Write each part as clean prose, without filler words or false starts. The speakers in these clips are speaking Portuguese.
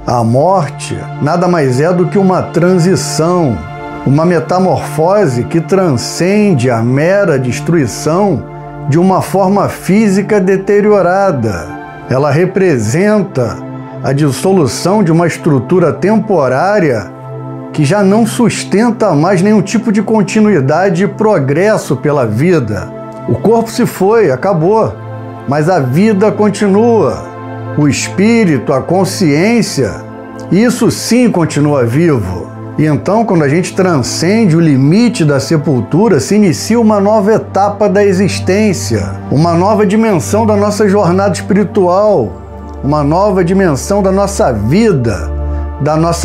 A morte nada mais é do que uma transição, uma metamorfose que transcende a mera destruição de uma forma física deteriorada. Ela representa a dissolução de uma estrutura temporária que já não sustenta mais nenhum tipo de continuidade e progresso pela vida. O corpo se foi, acabou, mas a vida continua. O espírito, a consciência, isso sim continua vivo. E então, quando a gente transcende o limite da sepultura, se inicia uma nova etapa da existência, uma nova dimensão da nossa jornada espiritual, uma nova dimensão da nossa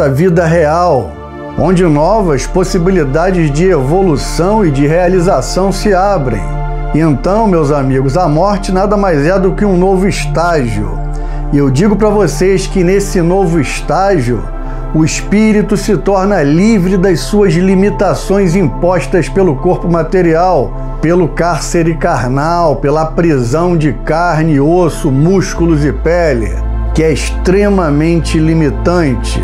vida real, onde novas possibilidades de evolução e de realização se abrem. E então, meus amigos, a morte nada mais é do que um novo estágio. E eu digo para vocês que nesse novo estágio, o espírito se torna livre das suas limitações impostas pelo corpo material, pelo cárcere carnal, pela prisão de carne, osso, músculos e pele, que é extremamente limitante.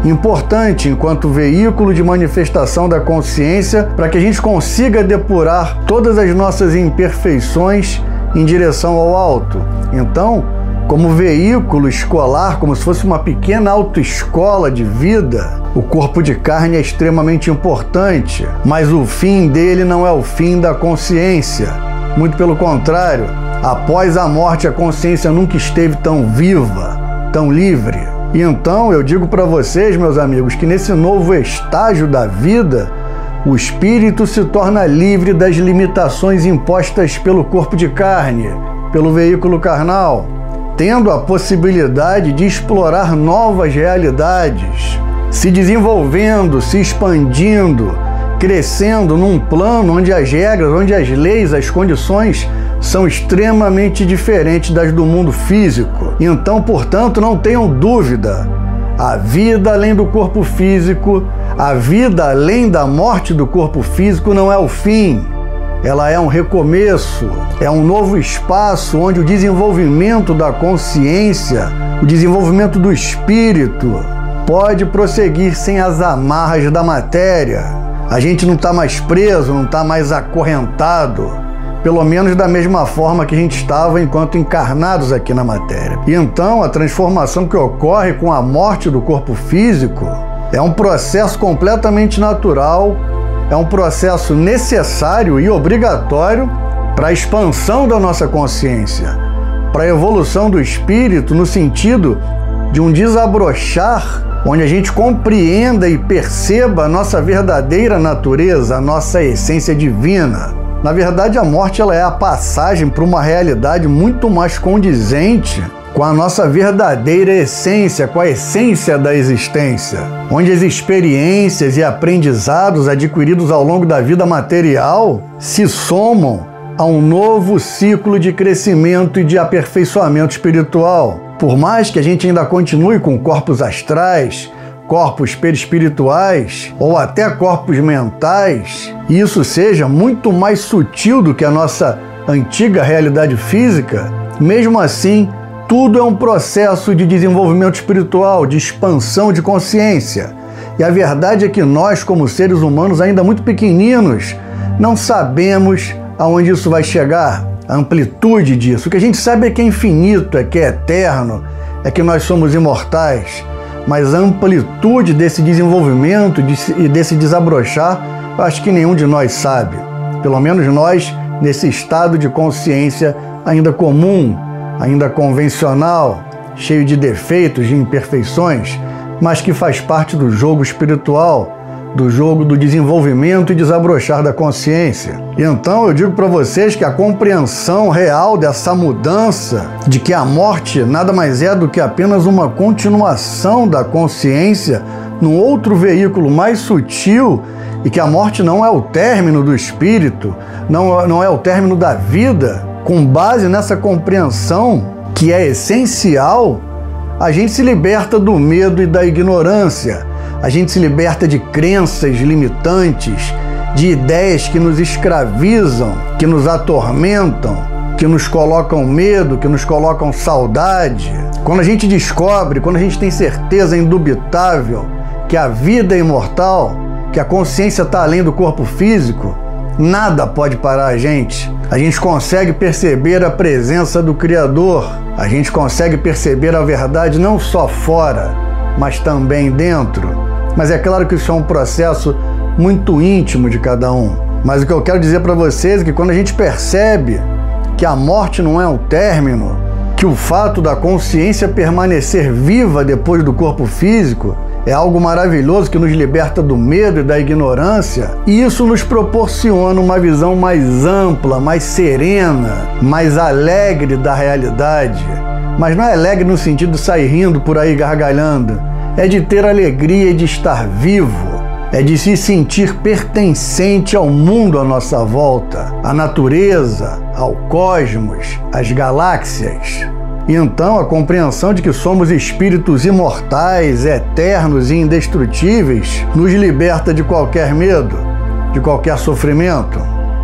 Importante enquanto veículo de manifestação da consciência para que a gente consiga depurar todas as nossas imperfeições em direção ao alto. Então, como veículo escolar, como se fosse uma pequena autoescola de vida, o corpo de carne é extremamente importante, mas o fim dele não é o fim da consciência. Muito pelo contrário, após a morte a consciência nunca esteve tão viva, tão livre. E então eu digo para vocês, meus amigos, que nesse novo estágio da vida, o espírito se torna livre das limitações impostas pelo corpo de carne, pelo veículo carnal, tendo a possibilidade de explorar novas realidades, se desenvolvendo, se expandindo, crescendo num plano onde as regras, onde as leis, as condições são extremamente diferentes das do mundo físico. Então, portanto, não tenham dúvida, a vida além do corpo físico, a vida além da morte do corpo físico não é o fim. Ela é um recomeço, é um novo espaço onde o desenvolvimento da consciência, o desenvolvimento do espírito pode prosseguir sem as amarras da matéria. A gente não está mais preso, não está mais acorrentado, pelo menos da mesma forma que a gente estava enquanto encarnados aqui na matéria. E então a transformação que ocorre com a morte do corpo físico é um processo completamente natural, é um processo necessário e obrigatório para a expansão da nossa consciência, para a evolução do espírito no sentido de um desabrochar onde a gente compreenda e perceba a nossa verdadeira natureza, a nossa essência divina. Na verdade, a morte ela é a passagem para uma realidade muito mais condizente com a nossa verdadeira essência, com a essência da existência, onde as experiências e aprendizados adquiridos ao longo da vida material se somam a um novo ciclo de crescimento e de aperfeiçoamento espiritual. Por mais que a gente ainda continue com corpos astrais, corpos perispirituais ou até corpos mentais, e isso seja muito mais sutil do que a nossa antiga realidade física, mesmo assim, tudo é um processo de desenvolvimento espiritual, de expansão de consciência. E a verdade é que nós, como seres humanos ainda muito pequeninos, não sabemos aonde isso vai chegar, a amplitude disso. O que a gente sabe é que é infinito, é que é eterno, é que nós somos imortais. Mas a amplitude desse desenvolvimento e desse desabrochar, eu acho que nenhum de nós sabe. Pelo menos nós, nesse estado de consciência ainda comum, ainda convencional, cheio de defeitos, de imperfeições, mas que faz parte do jogo espiritual, do jogo do desenvolvimento e desabrochar da consciência. E então eu digo para vocês que a compreensão real dessa mudança, de que a morte nada mais é do que apenas uma continuação da consciência num outro veículo mais sutil, e que a morte não é o término do espírito, não é o término da vida, com base nessa compreensão que é essencial, a gente se liberta do medo e da ignorância, a gente se liberta de crenças limitantes, de ideias que nos escravizam, que nos atormentam, que nos colocam medo, que nos colocam saudade. Quando a gente descobre, quando a gente tem certeza indubitável que a vida é imortal, que a consciência está além do corpo físico, nada pode parar a gente. A gente consegue perceber a presença do Criador, a gente consegue perceber a verdade não só fora, mas também dentro. Mas é claro que isso é um processo muito íntimo de cada um. Mas o que eu quero dizer para vocês é que quando a gente percebe que a morte não é um término, que o fato da consciência permanecer viva depois do corpo físico é algo maravilhoso que nos liberta do medo e da ignorância, e isso nos proporciona uma visão mais ampla, mais serena, mais alegre da realidade. Mas não é alegre no sentido de sair rindo por aí gargalhando, é de ter alegria de estar vivo, é de se sentir pertencente ao mundo à nossa volta, à natureza, ao cosmos, às galáxias. E então a compreensão de que somos espíritos imortais, eternos e indestrutíveis nos liberta de qualquer medo, de qualquer sofrimento.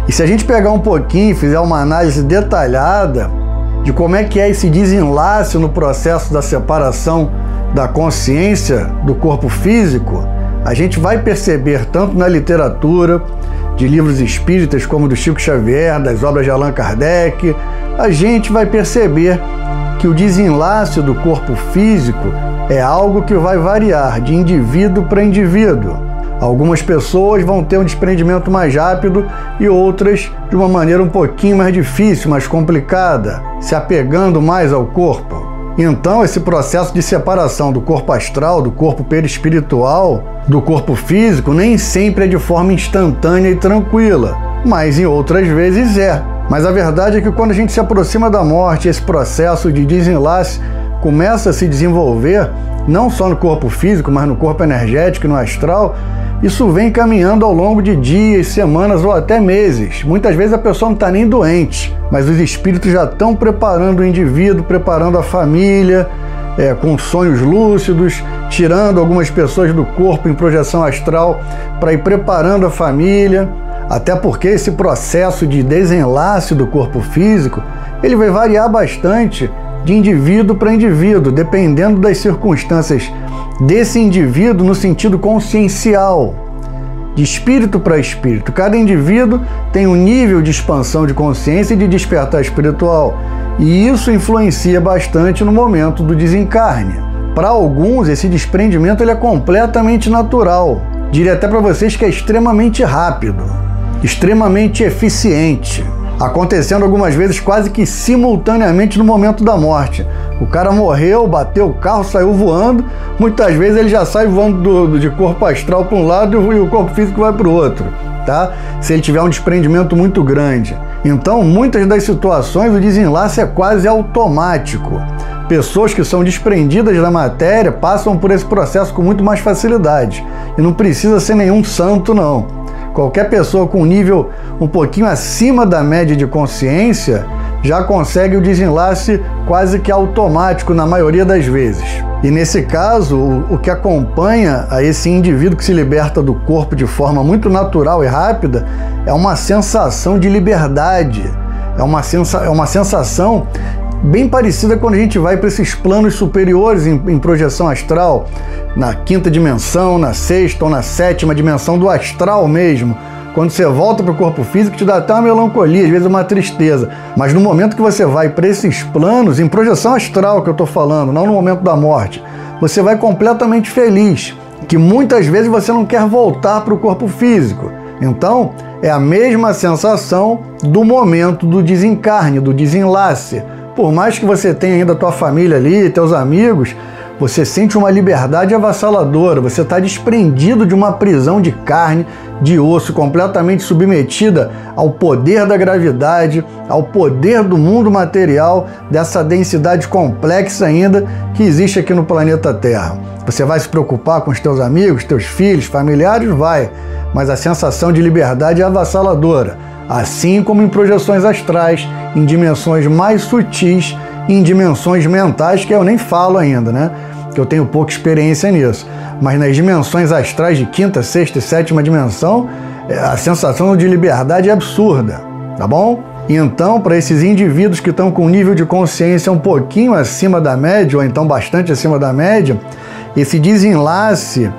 E se a gente pegar um pouquinho e fizer uma análise detalhada de como é que é esse desenlace no processo da separação da consciência do corpo físico, a gente vai perceber tanto na literatura, de livros espíritas como do Chico Xavier, das obras de Allan Kardec, a gente vai perceber que o desenlace do corpo físico é algo que vai variar de indivíduo para indivíduo. Algumas pessoas vão ter um desprendimento mais rápido e outras de uma maneira um pouquinho mais difícil, mais complicada, se apegando mais ao corpo. Então, esse processo de separação do corpo astral, do corpo perispiritual, do corpo físico, nem sempre é de forma instantânea e tranquila, mas em outras vezes é. Mas a verdade é que quando a gente se aproxima da morte, esse processo de desenlace começa a se desenvolver, não só no corpo físico, mas no corpo energético e no astral, isso vem caminhando ao longo de dias, semanas ou até meses. Muitas vezes a pessoa não está nem doente, mas os espíritos já estão preparando o indivíduo, preparando a família, com sonhos lúcidos, tirando algumas pessoas do corpo em projeção astral para ir preparando a família. Até porque esse processo de desenlace do corpo físico, ele vai variar bastante de indivíduo para indivíduo, dependendo das circunstâncias desse indivíduo no sentido consciencial, de espírito para espírito. Cada indivíduo tem um nível de expansão de consciência e de despertar espiritual, e isso influencia bastante no momento do desencarne. Para alguns, esse desprendimento ele é completamente natural. Diria até para vocês que é extremamente rápido, extremamente eficiente, acontecendo algumas vezes quase que simultaneamente no momento da morte. O cara morreu, bateu o carro, saiu voando, muitas vezes ele já sai voando de corpo astral para um lado e o corpo físico vai para o outro, tá? Se ele tiver um desprendimento muito grande. Então, muitas das situações, o desenlace é quase automático. Pessoas que são desprendidas da matéria passam por esse processo com muito mais facilidade. E não precisa ser nenhum santo, não. Qualquer pessoa com um nível um pouquinho acima da média de consciência já consegue o desenlace quase que automático na maioria das vezes. E nesse caso, o que acompanha a esse indivíduo que se liberta do corpo de forma muito natural e rápida é uma sensação de liberdade, é uma sensação bem parecida quando a gente vai para esses planos superiores em projeção astral, na quinta dimensão, na sexta ou na sétima dimensão do astral mesmo. Quando você volta para o corpo físico, te dá até uma melancolia, às vezes uma tristeza. Mas no momento que você vai para esses planos, em projeção astral que eu estou falando, não no momento da morte, você vai completamente feliz, que muitas vezes você não quer voltar para o corpo físico. Então, é a mesma sensação do momento do desencarne, do desenlace. Por mais que você tenha ainda a tua família ali, teus amigos, você sente uma liberdade avassaladora, você está desprendido de uma prisão de carne, de osso, completamente submetida ao poder da gravidade, ao poder do mundo material, dessa densidade complexa ainda que existe aqui no planeta Terra. Você vai se preocupar com os teus amigos, teus filhos, familiares? Vai, mas a sensação de liberdade é avassaladora, assim como em projeções astrais, em dimensões mais sutis, em dimensões mentais, que eu nem falo ainda, né? Que eu tenho pouca experiência nisso. Mas nas dimensões astrais de quinta, sexta e sétima dimensão, a sensação de liberdade é absurda, tá bom? Então, para esses indivíduos que estão com um nível de consciência um pouquinho acima da média, ou então bastante acima da média, esse desenlace,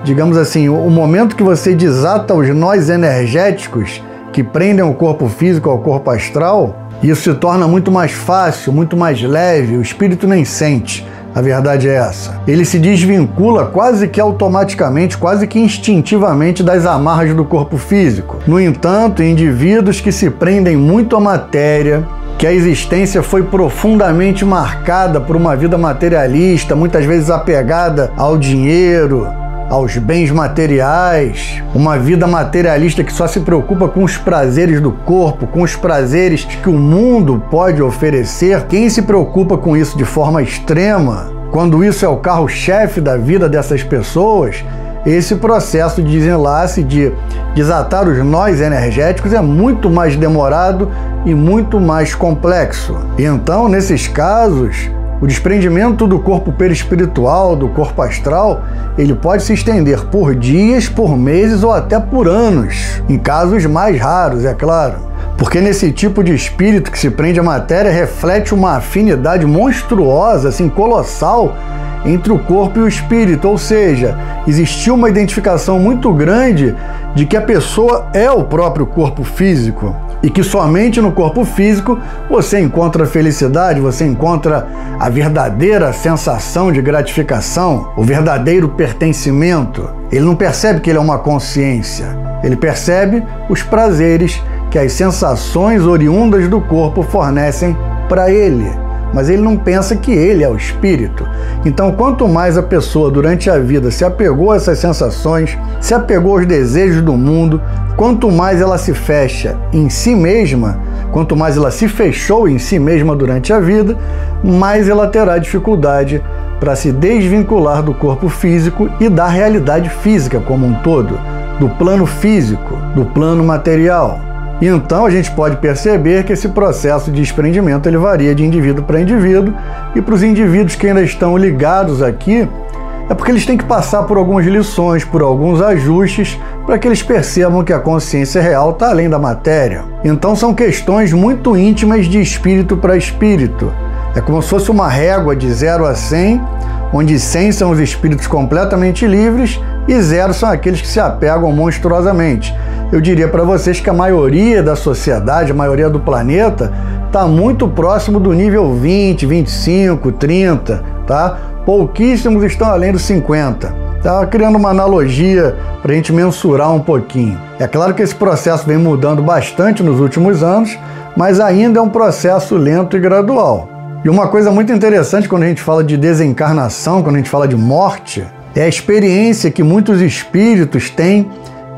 digamos assim, o momento que você desata os nós energéticos que prendem o corpo físico ao corpo astral, isso se torna muito mais fácil, muito mais leve, o espírito nem sente. A verdade é essa. Ele se desvincula quase que automaticamente, quase que instintivamente das amarras do corpo físico. No entanto, indivíduos que se prendem muito à matéria, que a existência foi profundamente marcada por uma vida materialista, muitas vezes apegada ao dinheiro, aos bens materiais, uma vida materialista que só se preocupa com os prazeres do corpo, com os prazeres que o mundo pode oferecer. Quem se preocupa com isso de forma extrema, quando isso é o carro-chefe da vida dessas pessoas, esse processo de desenlace, de desatar os nós energéticos é muito mais demorado e muito mais complexo. Então, nesses casos, o desprendimento do corpo perispiritual, do corpo astral, ele pode se estender por dias, por meses ou até por anos, em casos mais raros, é claro. Porque nesse tipo de espírito que se prende à matéria reflete uma afinidade monstruosa, assim, colossal, entre o corpo e o espírito, ou seja, existiu uma identificação muito grande de que a pessoa é o próprio corpo físico e que somente no corpo físico você encontra felicidade, você encontra a verdadeira sensação de gratificação, o verdadeiro pertencimento. Ele não percebe que ele é uma consciência, ele percebe os prazeres que as sensações oriundas do corpo fornecem para ele. Mas ele não pensa que ele é o espírito. Então, quanto mais a pessoa durante a vida se apegou a essas sensações, se apegou aos desejos do mundo, quanto mais ela se fecha em si mesma, quanto mais ela se fechou em si mesma durante a vida, mais ela terá dificuldade para se desvincular do corpo físico e da realidade física como um todo, do plano físico, do plano material. Então a gente pode perceber que esse processo de desprendimento ele varia de indivíduo para indivíduo, e para os indivíduos que ainda estão ligados aqui, é porque eles têm que passar por algumas lições, por alguns ajustes, para que eles percebam que a consciência real está além da matéria. Então são questões muito íntimas de espírito para espírito. É como se fosse uma régua de 0 a 100, onde 100 são os espíritos completamente livres e 0 são aqueles que se apegam monstruosamente. Eu diria para vocês que a maioria da sociedade, a maioria do planeta, está muito próximo do nível 20, 25, 30, tá? Pouquíssimos estão além dos 50. Tá criando uma analogia para a gente mensurar um pouquinho. É claro que esse processo vem mudando bastante nos últimos anos, mas ainda é um processo lento e gradual. E uma coisa muito interessante quando a gente fala de desencarnação, quando a gente fala de morte, é a experiência que muitos espíritos têm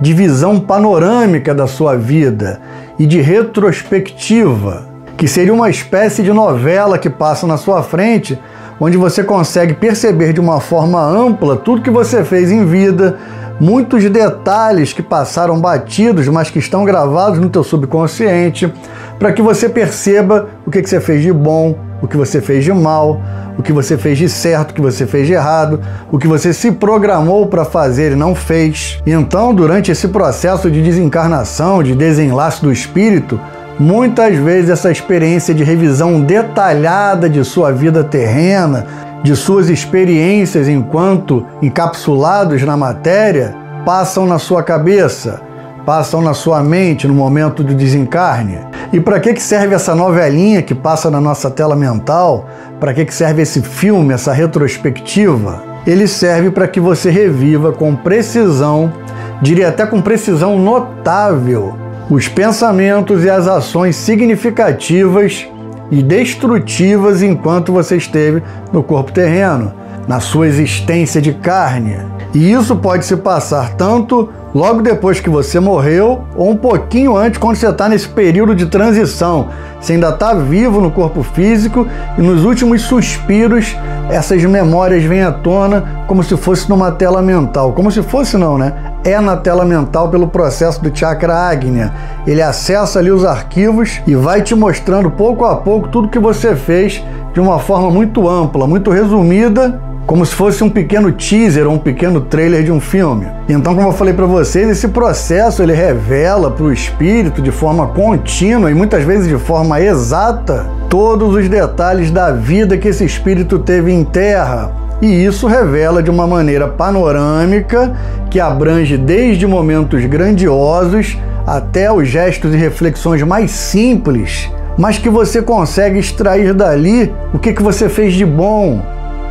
de visão panorâmica da sua vida e de retrospectiva, que seria uma espécie de novela que passa na sua frente, onde você consegue perceber de uma forma ampla tudo que você fez em vida, muitos detalhes que passaram batidos, mas que estão gravados no teu subconsciente, para que você perceba o que você fez de bom, o que você fez de mal, o que você fez de certo, o que você fez de errado, o que você se programou para fazer e não fez. Então, durante esse processo de desencarnação, de desenlace do espírito, muitas vezes essa experiência de revisão detalhada de sua vida terrena, de suas experiências enquanto encapsulados na matéria, passam na sua cabeça, passam na sua mente no momento do desencarne. E para que serve essa novelinha que passa na nossa tela mental? Para que serve esse filme, essa retrospectiva? Ele serve para que você reviva com precisão, diria até com precisão notável, os pensamentos e as ações significativas e destrutivas enquanto você esteve no corpo terreno, na sua existência de carne. E isso pode se passar tanto logo depois que você morreu ou um pouquinho antes, quando você está nesse período de transição. Você ainda está vivo no corpo físico e nos últimos suspiros essas memórias vêm à tona como se fosse numa tela mental. Como se fosse não, né? É na tela mental pelo processo do chakra Agnya. Ele acessa ali os arquivos e vai te mostrando pouco a pouco tudo que você fez de uma forma muito ampla, muito resumida, como se fosse um pequeno teaser ou um pequeno trailer de um filme. Então, como eu falei para vocês, esse processo ele revela para o espírito de forma contínua e muitas vezes de forma exata todos os detalhes da vida que esse espírito teve em terra. E isso revela de uma maneira panorâmica que abrange desde momentos grandiosos até os gestos e reflexões mais simples, mas que você consegue extrair dali o que você fez de bom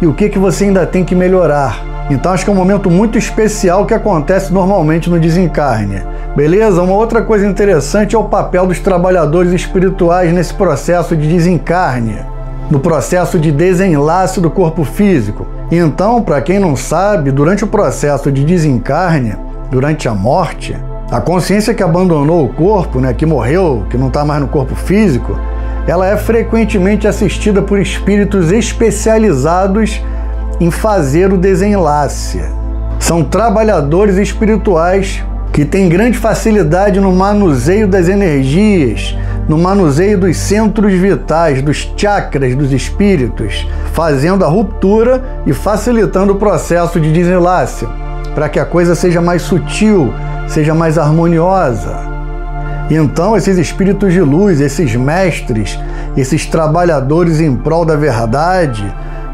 e o que você ainda tem que melhorar. Então acho que é um momento muito especial que acontece normalmente no desencarne. Beleza? Uma outra coisa interessante é o papel dos trabalhadores espirituais nesse processo de desencarne, no processo de desenlace do corpo físico. Então, para quem não sabe, durante o processo de desencarne, durante a morte, a consciência que abandonou o corpo, que morreu, que não está mais no corpo físico, ela é frequentemente assistida por espíritos especializados em fazer o desenlace. São trabalhadores espirituais que têm grande facilidade no manuseio das energias, no manuseio dos centros vitais, dos chakras dos espíritos, fazendo a ruptura e facilitando o processo de desenlace, para que a coisa seja mais sutil, seja mais harmoniosa. Então, esses espíritos de luz, esses mestres, esses trabalhadores em prol da verdade,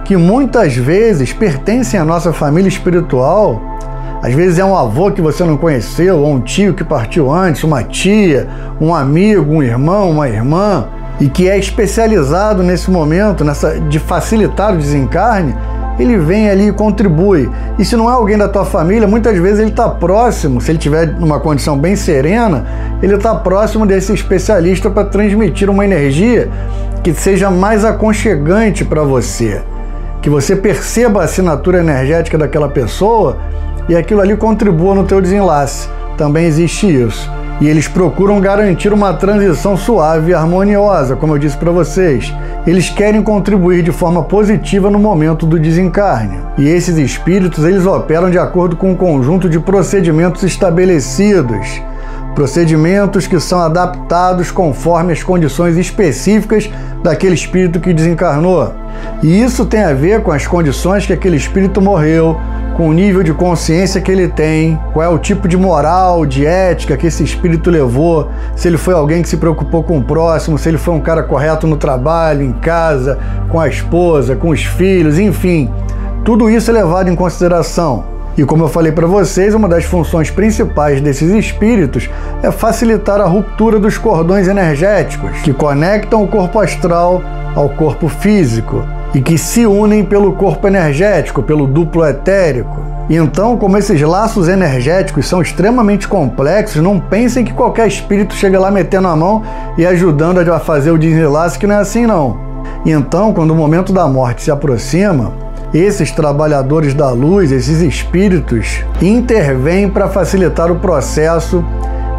que muitas vezes pertencem à nossa família espiritual, às vezes é um avô que você não conheceu, ou um tio que partiu antes, uma tia, um amigo, um irmão, uma irmã, e que é especializado nesse momento, de facilitar o desencarne, ele vem ali e contribui. E se não é alguém da tua família, muitas vezes ele está próximo, se ele estiver numa condição bem serena, ele está próximo desse especialista para transmitir uma energia que seja mais aconchegante para você, que você perceba a assinatura energética daquela pessoa e aquilo ali contribua no teu desenlace. Também existe isso. E eles procuram garantir uma transição suave e harmoniosa, como eu disse para vocês. Eles querem contribuir de forma positiva no momento do desencarne. E esses espíritos, eles operam de acordo com um conjunto de procedimentos estabelecidos. Procedimentos que são adaptados conforme as condições específicas daquele espírito que desencarnou. E isso tem a ver com as condições que aquele espírito morreu, com o nível de consciência que ele tem, qual é o tipo de moral, de ética que esse espírito levou, se ele foi alguém que se preocupou com o próximo, se ele foi um cara correto no trabalho, em casa, com a esposa, com os filhos, enfim. Tudo isso é levado em consideração. E como eu falei para vocês, uma das funções principais desses espíritos é facilitar a ruptura dos cordões energéticos que conectam o corpo astral ao corpo físico e que se unem pelo corpo energético, pelo duplo etérico. E então, como esses laços energéticos são extremamente complexos, não pensem que qualquer espírito chega lá metendo a mão e ajudando a fazer o desenlace, que não é assim não. E então, quando o momento da morte se aproxima, esses trabalhadores da luz, esses espíritos, intervêm para facilitar o processo,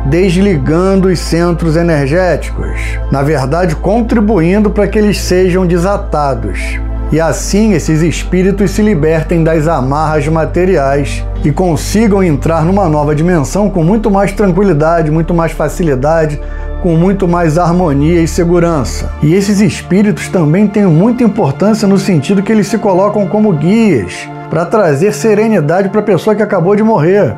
desligando os centros energéticos, na verdade contribuindo para que eles sejam desatados. E assim esses espíritos se libertem das amarras materiais e consigam entrar numa nova dimensão com muito mais tranquilidade, muito mais facilidade, com muito mais harmonia e segurança. E esses espíritos também têm muita importância no sentido que eles se colocam como guias para trazer serenidade para a pessoa que acabou de morrer,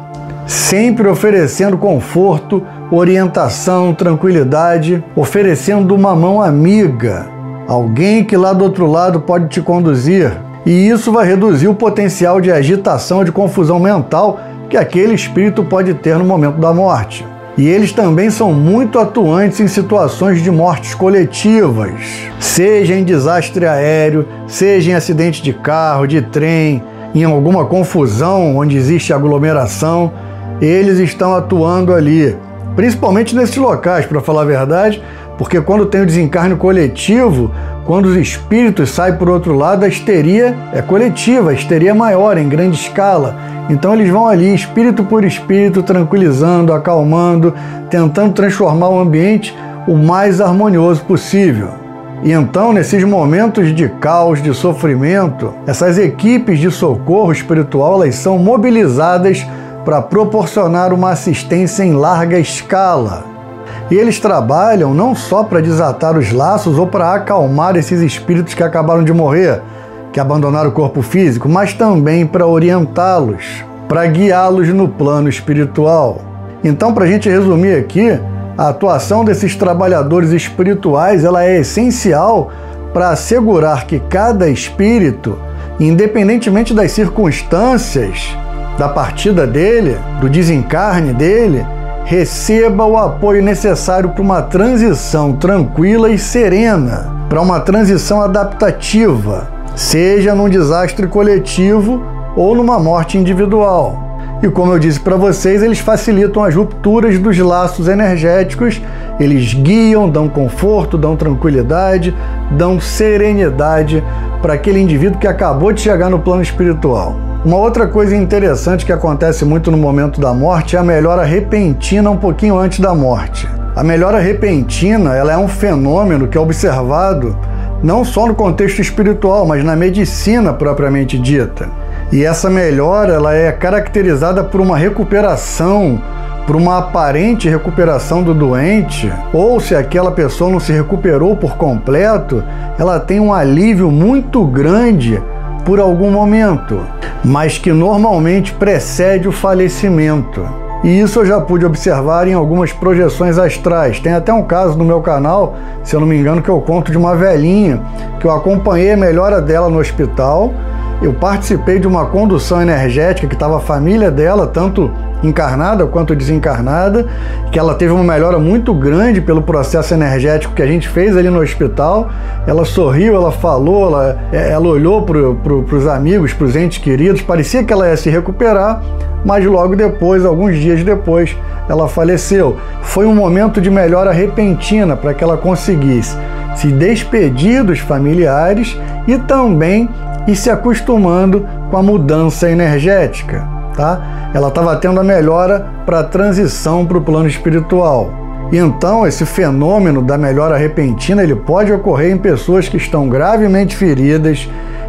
sempre oferecendo conforto, orientação, tranquilidade, oferecendo uma mão amiga, alguém que lá do outro lado pode te conduzir. E isso vai reduzir o potencial de agitação, de confusão mental que aquele espírito pode ter no momento da morte. E eles também são muito atuantes em situações de mortes coletivas, seja em desastre aéreo, seja em acidente de carro, de trem, em alguma confusão onde existe aglomeração, eles estão atuando ali, principalmente nesses locais, para falar a verdade, porque quando tem o desencarne coletivo, quando os espíritos saem por outro lado, a histeria é coletiva, a histeria é maior, em grande escala. Então eles vão ali, espírito por espírito, tranquilizando, acalmando, tentando transformar o ambiente o mais harmonioso possível. E então, nesses momentos de caos, de sofrimento, essas equipes de socorro espiritual, elas são mobilizadas para proporcionar uma assistência em larga escala. E eles trabalham não só para desatar os laços ou para acalmar esses espíritos que acabaram de morrer, que abandonaram o corpo físico, mas também para orientá-los, para guiá-los no plano espiritual. Então, para a gente resumir aqui, a atuação desses trabalhadores espirituais ela é essencial para assegurar que cada espírito, independentemente das circunstâncias da partida dele, do desencarne dele, receba o apoio necessário para uma transição tranquila e serena, para uma transição adaptativa, seja num desastre coletivo ou numa morte individual. E como eu disse para vocês, eles facilitam as rupturas dos laços energéticos, eles guiam, dão conforto, dão tranquilidade, dão serenidade para aquele indivíduo que acabou de chegar no plano espiritual. Uma outra coisa interessante que acontece muito no momento da morte é a melhora repentina um pouquinho antes da morte. A melhora repentina ela é um fenômeno que é observado não só no contexto espiritual, mas na medicina propriamente dita. E essa melhora ela é caracterizada por uma recuperação, por uma aparente recuperação do doente, ou se aquela pessoa não se recuperou por completo, ela tem um alívio muito grande por algum momento, mas que normalmente precede o falecimento. E isso eu já pude observar em algumas projeções astrais. Tem até um caso no meu canal, se eu não me engano, que eu conto de uma velhinha, que eu acompanhei a melhora dela no hospital. Eu participei de uma condução energética que estava a família dela, tanto encarnada quanto desencarnada, que ela teve uma melhora muito grande pelo processo energético que a gente fez ali no hospital. Ela sorriu, ela falou, ela olhou para os amigos, para os entes queridos, parecia que ela ia se recuperar, mas logo depois, alguns dias depois, ela faleceu. Foi um momento de melhora repentina para que ela conseguisse se despedir dos familiares e também ir se acostumando com a mudança energética, tá? Ela estava tendo a melhora para a transição para o plano espiritual. E então esse fenômeno da melhora repentina ele pode ocorrer em pessoas que estão gravemente feridas,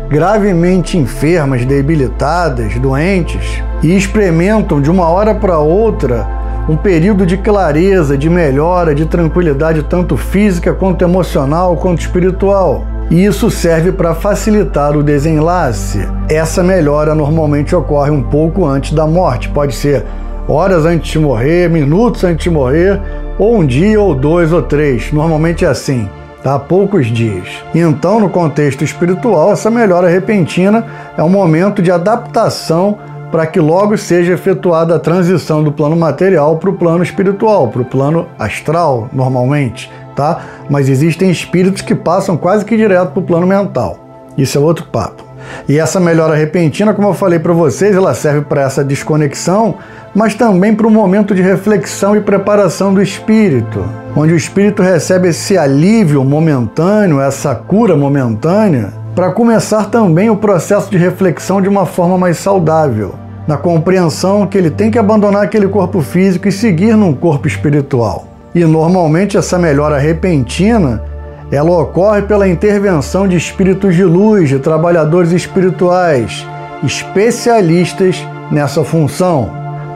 gravemente enfermas, debilitadas, doentes, e experimentam de uma hora para outra um período de clareza, de melhora, de tranquilidade, tanto física quanto emocional, quanto espiritual. E isso serve para facilitar o desenlace. Essa melhora normalmente ocorre um pouco antes da morte. Pode ser horas antes de morrer, minutos antes de morrer, ou um dia, ou 2 ou 3. Normalmente é assim, tá? Poucos dias. Então, no contexto espiritual, essa melhora repentina é um momento de adaptação para que logo seja efetuada a transição do plano material para o plano espiritual, para o plano astral, normalmente, tá? Mas existem espíritos que passam quase que direto para o plano mental. Isso é outro papo. E essa melhora repentina, como eu falei para vocês, ela serve para essa desconexão, mas também para um momento de reflexão e preparação do espírito, onde o espírito recebe esse alívio momentâneo, essa cura momentânea, para começar também o processo de reflexão de uma forma mais saudável, na compreensão que ele tem que abandonar aquele corpo físico e seguir num corpo espiritual. E normalmente essa melhora repentina, ela ocorre pela intervenção de espíritos de luz, de trabalhadores espirituais, especialistas nessa função.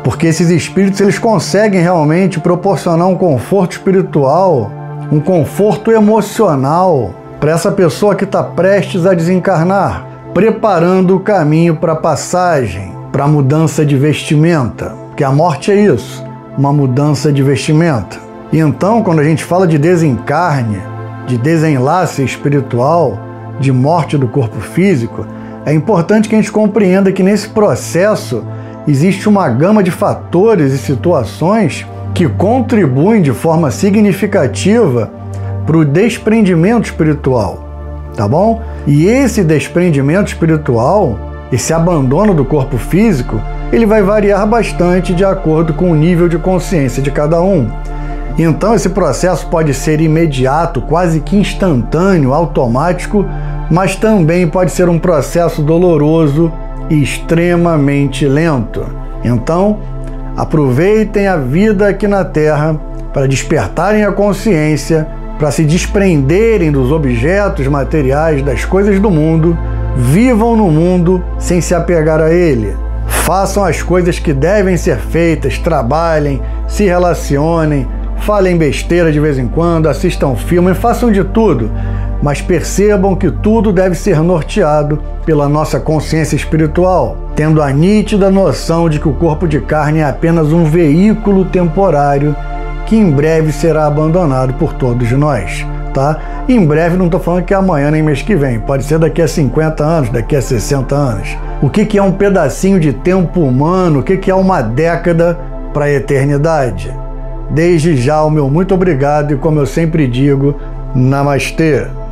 Porque esses espíritos eles conseguem realmente proporcionar um conforto espiritual, um conforto emocional para essa pessoa que está prestes a desencarnar, preparando o caminho para a passagem, para a mudança de vestimenta. Porque a morte é isso, uma mudança de vestimenta. E então, quando a gente fala de desencarne, de desenlace espiritual, de morte do corpo físico, é importante que a gente compreenda que nesse processo existe uma gama de fatores e situações que contribuem de forma significativa para o desprendimento espiritual, tá bom? E esse desprendimento espiritual, esse abandono do corpo físico, ele vai variar bastante de acordo com o nível de consciência de cada um. Então esse processo pode ser imediato, quase que instantâneo, automático, mas também pode ser um processo doloroso e extremamente lento. Então, aproveitem a vida aqui na Terra para despertarem a consciência, para se desprenderem dos objetos materiais, das coisas do mundo, vivam no mundo sem se apegar a ele. Façam as coisas que devem ser feitas, trabalhem, se relacionem, falem besteira de vez em quando, assistam filme, façam de tudo, mas percebam que tudo deve ser norteado pela nossa consciência espiritual, tendo a nítida noção de que o corpo de carne é apenas um veículo temporário que em breve será abandonado por todos nós, tá? Em breve não estou falando que é amanhã nem mês que vem, pode ser daqui a 50 anos, daqui a 60 anos. O que é um pedacinho de tempo humano? O que é uma década para a eternidade? Desde já o meu muito obrigado e, como eu sempre digo, Namastê!